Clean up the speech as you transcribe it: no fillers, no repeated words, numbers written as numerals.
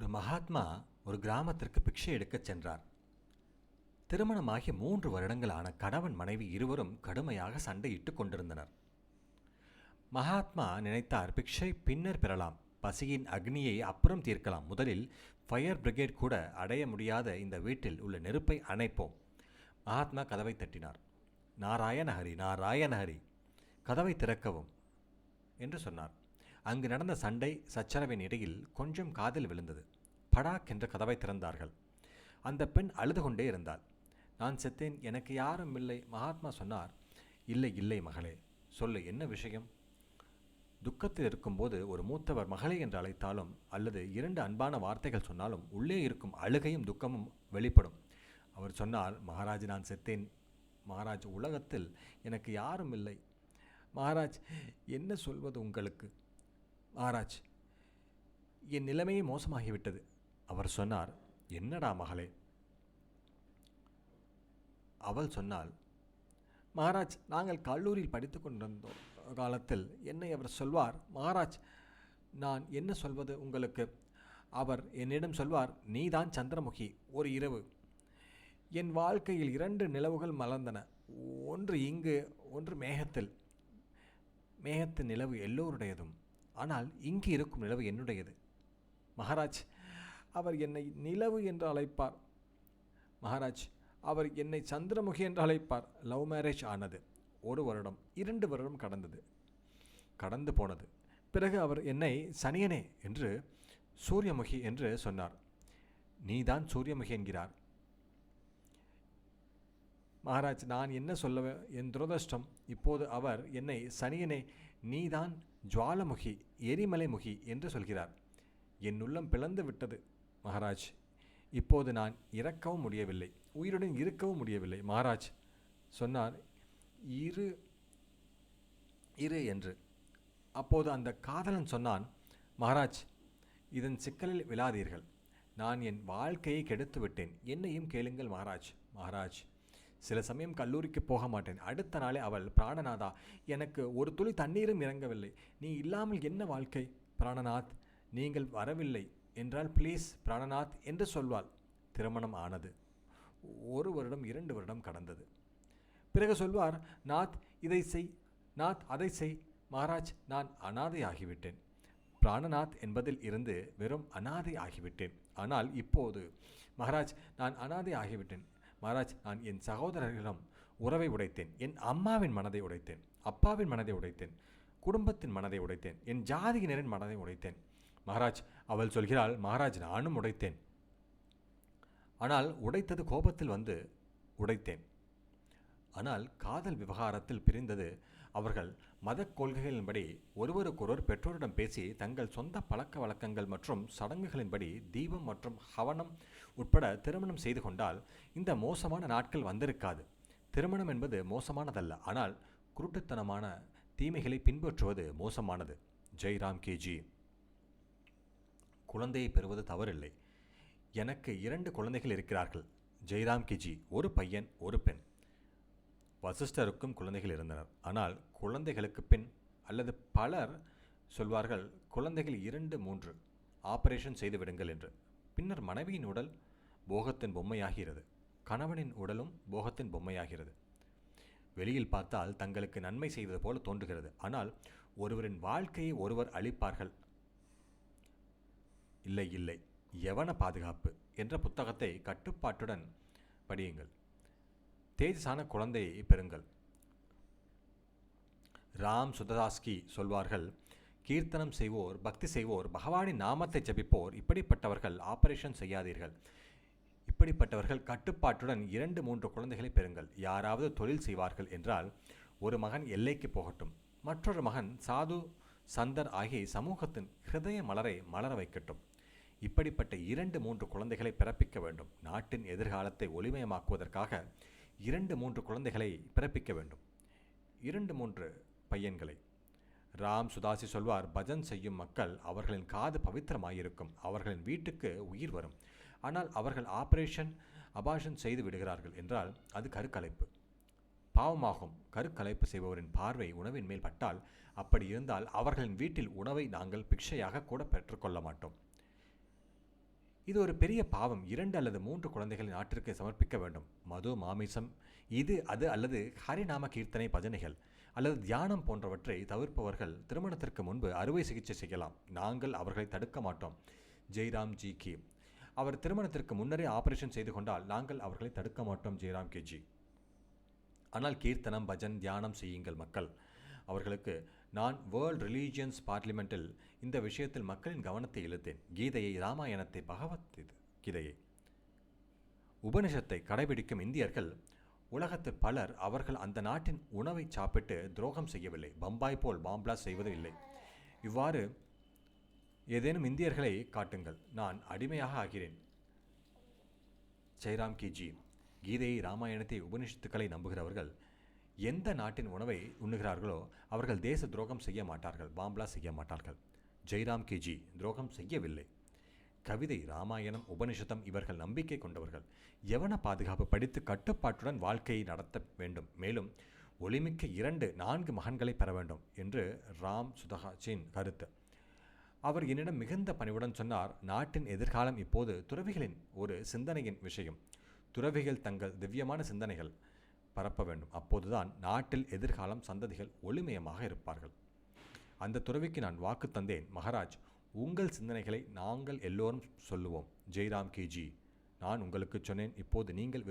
ஒரு மகாத்மா ஒரு கிராமத்திற்கு பிக்ஷை எடுக்கச் சென்றார். திருமணமாகி 3 வருடங்களான கணவன் மனைவி இருவரும் கடுமையாக சண்டையிட்டுக் கொண்டிருந்தனர். மகாத்மா நினைத்தார், பிக்ஷை பின்னர் பெறலாம், பசியின் அக்னியை அப்புறம் தீர்க்கலாம், முதலில் ஃபயர் பிரிகேட் கூட அடைய முடியாத இந்த வீட்டில் உள்ள நெருப்பை அணைப்போம். மகாத்மா கதவை தட்டினார். நாராயணஹரி, நாராயணஹரி, கதவை திறக்கவும் என்று சொன்னார். அங்கு நடந்த சண்டை சச்சரவின் இடையில் கொஞ்சம் காதில் விழுந்தது. படாக் என்று கதவை திறந்தார்கள். அந்த பெண் அழுது கொண்டே இருந்தாள். நான் செத்தேன், எனக்கு யாரும் இல்லை. மகாத்மா சொன்னார், இல்லை இல்லை மகளே, சொல்லு, என்ன விஷயம்? துக்கத்தில் இருக்கும்போது ஒரு மூத்தவர் மகளே என்று அழைத்தாலும் அல்லது 2 அன்பான வார்த்தைகள் சொன்னாலும் உள்ளே இருக்கும் அழுகையும் துக்கமும் வெளிப்படும். அவர் சொன்னார், மகாராஜ், நான் செத்தேன் மகாராஜ், உலகத்தில் எனக்கு யாரும் இல்லை மகாராஜ். என்ன சொல்வது உங்களுக்கு மகாராஜ், என் நிலைமையே மோசமாகிவிட்டது. அவர் சொன்னார், என்னடா மகளே? அவள் சொன்னாள், மகாராஜ், நாங்கள் கல்லூரியில் படித்து கொண்டிருந்தோம் காலத்தில் என்னை அவர் சொல்வார், மகாராஜ், நான் என்ன சொல்வது உங்களுக்கு? அவர் என்னிடம் சொல்வார், நீதான் சந்திரமுகி. ஒரு இரவு என் வாழ்க்கையில் 2 நிலவுகள் மலர்ந்தன. ஒன்று இங்கு, ஒன்று மேகத்தில். மேகத்தின் நிலவு எல்லோருடையதும், ஆனால் இங்கு இருக்கும் நிலவு என்னுடையது மகாராஜ். அவர் என்னை நிலவு என்று அழைப்பார் மகாராஜ், அவர் என்னை சந்திரமுகி என்று அழைப்பார். லவ் மேரேஜ் ஆனது. 1 வருடம் 2 வருடம் கடந்து போனது. பிறகு அவர் என்னை சனியனே என்று சூரியமுகி என்று சொன்னார். நீதான் சூரியமுகி என்கிறார் மகாராஜ். நான் என்ன சொல்ல, என் துரதிர்ஷ்டம். இப்போது அவர் என்னை சனியனே, நீதான் ஜுவாலமுகி, எரிமலைமுகி என்று சொல்கிறார். என் உள்ளம் பிளந்து விட்டது மகாராஜ். இப்போது நான் இறக்கவும் முடியவில்லை, உயிருடன் இருக்கவும் முடியவில்லை. மகாராஜ் சொன்னார், இரு இரு என்று. அப்போது அந்த காதலன் சொன்னான், மகாராஜ், இதன் சிக்கலில் விழாதீர்கள். நான் என் வாழ்க்கையை கெடுத்து விட்டேன், என்னையும் கேளுங்கள் மகாராஜ். மகாராஜ், சில சமயம் கல்லூரிக்கு போக மாட்டேன். அடுத்த நாளே அவள், பிராணநாதா, எனக்கு ஒரு துளி தண்ணீரும் இறங்கவில்லை, நீ இல்லாமல் என்ன வாழ்க்கை? பிராணநாத், நீங்கள் வரவில்லை என்றால் ப்ளீஸ் பிராணநாத் என்று சொல்வாள். திருமணம் ஆனது. 1 வருடம் 2 வருடம் கடந்தது. பிறகு சொல்வார், நாத் இதை செய், நாத் அதை செய். மகாராஜ், நான் அனாதை ஆகிவிட்டேன். பிராணநாத் என்பதில் இருந்து வெறும் அனாதை ஆகிவிட்டேன். ஆனால் இப்போது மகாராஜ், நான் அனாதை ஆகிவிட்டேன் மகாராஜ். நான் என் சகோதரர்களிடம் உறவை உடைத்தேன், என் அம்மாவின் மனதை உடைத்தேன், அப்பாவின் மனதை உடைத்தேன், குடும்பத்தின் மனதை உடைத்தேன், என் ஜாதியினரின் மனதை உடைத்தேன் மகாராஜ். அவள் சொல்கிறாள், மகாராஜ், நானும் உடைத்தேன். ஆனால் உடைத்தது கோபத்தில் வந்து உடைத்தேன். ஆனால் காதல் விவகாரத்தில் பிரிந்தது. அவர்கள் மத கொள்கைகளின்படி ஒருவருக்கொருவர் பெற்றோரிடம் பேசி தங்கள் சொந்த பழக்க வழக்கங்கள் மற்றும் சடங்குகளின்படி தீபம் மற்றும் ஹவனம் உட்பட திருமணம் செய்து கொண்டால் இந்த மோசமான நாட்கள் வந்திருக்காது. திருமணம் என்பது மோசமானதல்ல, ஆனால் குருட்டுத்தனமான தீமைகளை பின்பற்றுவது மோசமானது. ஜெய்ராம் கேஜி. குழந்தையை பெறுவது தவறில்லை. எனக்கு 2 குழந்தைகள் இருக்கிறார்கள். ஜெய்ராம் கேஜி. ஒரு பையன், ஒரு பெண். வசிஷ்டருக்கும் குழந்தைகள் இருந்தனர். ஆனால் குழந்தைகளுக்கு பின் அல்லது பலர் சொல்வார்கள், குழந்தைகள் 2, 3 ஆபரேஷன் செய்து விடுங்கள் என்று. பின்னர் மனைவியின் உடல் போகத்தின் பொம்மையாகிறது, கணவனின் உடலும் போகத்தின் பொம்மையாகிறது. வெளியில் பார்த்தால் தங்களுக்கு நன்மை செய்வது போல தோன்றுகிறது. ஆனால் ஒருவரின் வாழ்க்கையை ஒருவர் அளிப்பார்கள். இல்லை இல்லை, யவன பாதுகாப்பு என்ற புத்தகத்தை கட்டுப்பாட்டுடன் படியுங்கள். தேஜஸான குழந்தையை பெறுங்கள். ராம் சுததாஸ்கி சொல்வார்கள், கீர்த்தனம் செய்வோர், பக்தி செய்வோர், பகவானின் நாமத்தை ஜபிப்போர், இப்படிப்பட்டவர்கள் ஆபரேஷன் செய்யாதீர்கள். இப்படிப்பட்டவர்கள் கட்டுப்பாட்டுடன் 2, 3 குழந்தைகளை பெறுங்கள். யாராவது தொழில் செய்வார்கள் என்றால் ஒரு மகன் எல்லைக்கு போகட்டும், மற்றொரு மகன் சாது சந்தர் ஆகி சமூகத்தின் ஹிருதய மலரை மலர வைக்கட்டும். இப்படிப்பட்ட 2, 3 குழந்தைகளை பிறப்பிக்க வேண்டும். நாட்டின் எதிர்காலத்தை ஒளிமயமாக்குவதற்காக 2, 3 குழந்தைகளை பிறப்பிக்க வேண்டும். 2, 3 பையன்களை. ராம் சுதாசி சொல்வார், பஜன் செய்யும் மக்கள், அவர்களின் காது பவித்திரமாயிருக்கும், அவர்களின் வீட்டுக்கு உயிர் வரும். ஆனால் அவர்கள் அபாஷன் செய்து விடுகிறார்கள் என்றால் அது கருக்கலைப்பு. பாவமாகும். கருக்கலைப்பு செய்பவரின் பார்வை உணவின் மேல் பட்டால், அப்படி இருந்தால் அவர்களின் வீட்டில் உணவை நாங்கள் பிக்ஷையாக கூட பெற்றுக்கொள்ள மாட்டோம். இது ஒரு பெரிய பாவம். 2 அல்லது 3 குழந்தைகளை நாட்டிற்கு சமர்ப்பிக்க வேண்டும். மது, மாமிசம், இது அது அல்லது ஹரிநாம கீர்த்தனை, பஜனைகள் அல்லது தியானம் போன்றவற்றை தவிர்ப்பவர்கள் திருமணத்திற்கு முன்பு அறுவை சிகிச்சை செய்யலாம். நாங்கள் அவர்களை தடுக்க மாட்டோம். ஜெய்ராம் ஜி கி. அவர் திருமணத்திற்கு முன்னரே ஆபரேஷன் செய்து கொண்டால் நாங்கள் அவர்களை தடுக்க மாட்டோம். Jairam K G. ஆனால் கீர்த்தனம், பஜன், தியானம் செய்யுங்கள் மக்கள். அவர்களுக்கு நான் வேர்ல்ட் ரிலீஜியன்ஸ் பார்லிமெண்ட்டில் இந்த விஷயத்தில் மக்களின் கவனத்தை இழுத்தேன். கீதையை, ராமாயணத்தை, பகவத் கீதையை, உபனிஷத்தை கடைபிடிக்கும் இந்தியர்கள் உலகத்தில் பலர் அவர்கள் அந்த நாட்டின் உணவை சாப்பிட்டு துரோகம் செய்யவில்லை. பம்பாய் போல் பாம்பிளாஸ் செய்வது இல்லை. இவ்வாறு ஏதேனும் இந்தியர்களை காட்டுங்கள், நான் அடிமையாக ஆகிறேன். ஜெய்ராம் கி ஜி. கீதையை, ராமாயணத்தை, உபனிஷத்துக்களை நம்புகிறவர்கள் எந்த நாட்டின் உணவை உண்ணுகிறார்களோ அவர்கள் தேச துரோகம் செய்ய மாட்டார்கள், பாம்பிளா செய்ய மாட்டார்கள். ஜெய்ராம் கே ஜி துரோகம் செய்யவில்லை. கவிதை, ராமாயணம், உபனிஷதம் இவர்கள் நம்பிக்கை கொண்டவர்கள். யவன பாதுகாப்பு படித்து கட்டுப்பாட்டுடன் வாழ்க்கையை நடத்த வேண்டும். மேலும் ஒளிமிக்க 2-4 மகன்களை பெற வேண்டும் என்று ராம் சுதகாச்சின் கருத்து. அவர் என்னிடம் மிகுந்த பணிவுடன் சொன்னார், நாட்டின் எதிர்காலம் இப்போது துறவிகளின் ஒரு சிந்தனையின் விஷயம். துறவிகள் தங்கள் திவ்யமான சிந்தனைகள் பரப்ப வேண்டும். அப்போதுதான் நாட்டில் எதிர்காலம் சந்ததிகள் ஒளிமயமாக இருப்பார்கள். அந்த துறவிக்கு நான் வாக்கு தந்தேன், மகாராஜ், உங்கள் சிந்தனைகளை நாங்கள் எல்லோரும் சொல்லுவோம். Jairam K G. நான் உங்களுக்கு சொன்னேன், இப்போது நீங்கள்